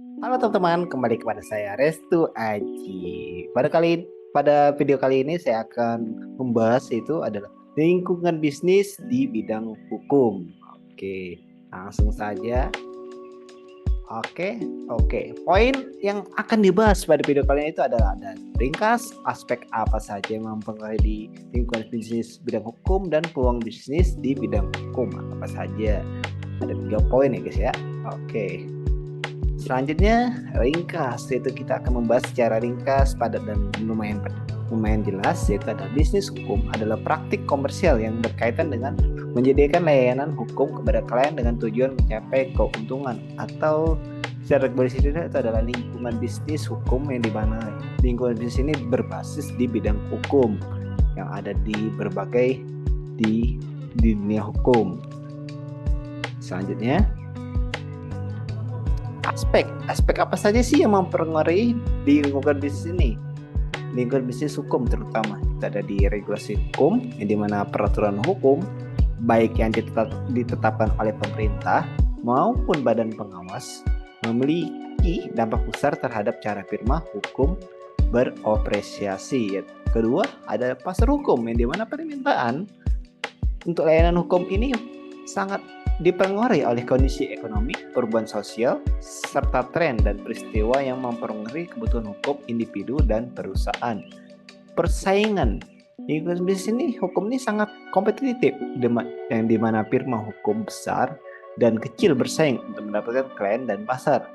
Halo teman-teman, kembali kepada saya Restu Aji. Pada video kali ini saya akan membahas itu adalah lingkungan bisnis di bidang hukum. Oke, langsung saja. Oke. Poin yang akan dibahas pada video kali ini itu adalah ada ringkas aspek apa saja yang mempengaruhi di lingkungan bisnis bidang hukum dan peluang bisnis di bidang hukum apa saja. Ada 3 poin ya guys ya. Oke. Selanjutnya ringkas, yaitu kita akan membahas secara ringkas, padat dan lumayan jelas, yaitu adalah bisnis hukum adalah praktik komersial yang berkaitan dengan menyediakan layanan hukum kepada klien dengan tujuan mencapai keuntungan, atau secara garis besar itu adalah lingkungan bisnis hukum yang dimana lingkungan bisnis ini berbasis di bidang hukum yang ada di dunia hukum. Selanjutnya, aspek apa saja sih yang mempengaruhi di lingkungan bisnis ini? Lingkungan bisnis hukum terutama itu ada di regulasi hukum, yang dimana peraturan hukum baik yang ditetapkan oleh pemerintah maupun badan pengawas memiliki dampak besar terhadap cara firma hukum beroperasi. Kedua, ada pasar hukum, yang dimana permintaan untuk layanan hukum ini sangat dipengaruhi oleh kondisi ekonomi, perubahan sosial, serta tren dan peristiwa yang mempengaruhi kebutuhan hukum individu dan perusahaan. Persaingan lingkungan bisnis ini, hukum ini sangat kompetitif, yang dimana firma hukum besar dan kecil bersaing untuk mendapatkan klien dan pasar.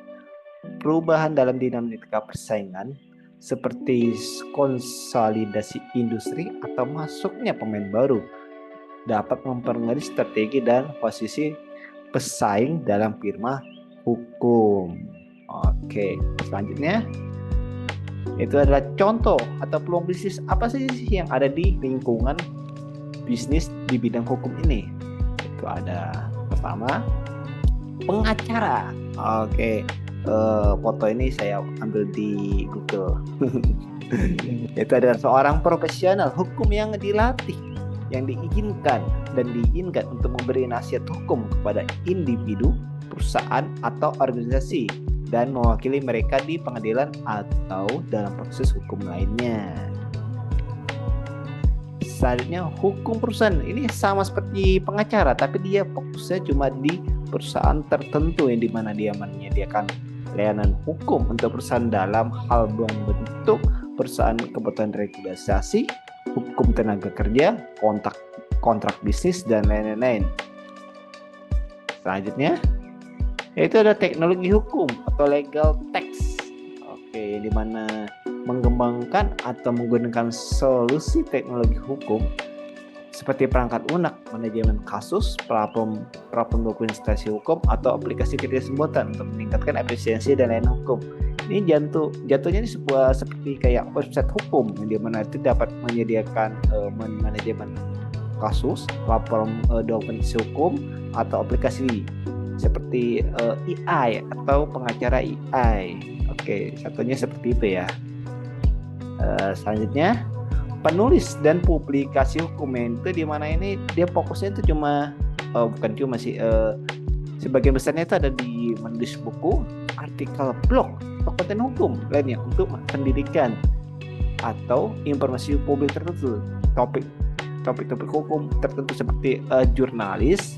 Perubahan dalam dinamika persaingan seperti konsolidasi industri atau masuknya pemain baru dapat mempengaruhi strategi dan posisi pesaing dalam firma hukum. Oke, selanjutnya itu adalah contoh atau peluang bisnis apa sih yang ada di lingkungan bisnis di bidang hukum ini. Itu ada pertama, pengacara. Oke, foto ini saya ambil di Google. Itu adalah seorang profesional hukum yang dilatih, yang diizinkan untuk memberi nasihat hukum kepada individu, perusahaan, atau organisasi dan mewakili mereka di pengadilan atau dalam proses hukum lainnya. Selanjutnya, hukum perusahaan ini sama seperti pengacara, tapi dia fokusnya cuma di perusahaan tertentu, yang dimana dia menyediakan layanan hukum untuk perusahaan dalam hal bentuk perusahaan kebutuhan regulasi, hukum tenaga kerja, kontrak bisnis, dan lain-lain. Selanjutnya, yaitu ada teknologi hukum atau legal text. Oke, di mana mengembangkan atau menggunakan solusi teknologi hukum seperti perangkat lunak, manajemen kasus, platform dokumentasi hukum, atau aplikasi kerja jabatan untuk meningkatkan efisiensi dan layanan hukum. Ini jatuhnya ini seperti kayak website hukum, yang dimana itu dapat menyediakan manajemen kasus, platform dokumentasi hukum, atau aplikasi seperti AI atau pengacara AI. Oke, satunya seperti itu ya. Selanjutnya, penulis dan publikasi hukum, itu dimana ini dia fokusnya itu sebagian besarnya itu ada di menulis buku, artikel blog, atau konten hukum lainnya untuk pendidikan atau informasi publik tertentu, topik-topik hukum tertentu seperti jurnalis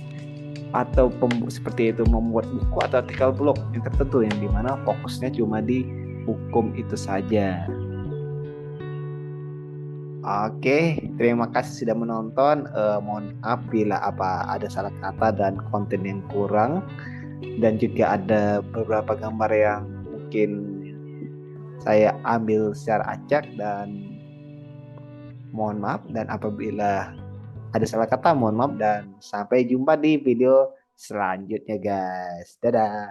atau seperti itu membuat buku atau artikel blog yang tertentu, yang dimana fokusnya cuma di hukum itu saja. Oke, terima kasih sudah menonton. Mohon maaf bila ada salah kata dan konten yang kurang, dan juga ada beberapa gambar yang mungkin saya ambil secara acak, dan mohon maaf. Dan apabila ada salah kata, mohon maaf, dan sampai jumpa di video selanjutnya guys. Dadah.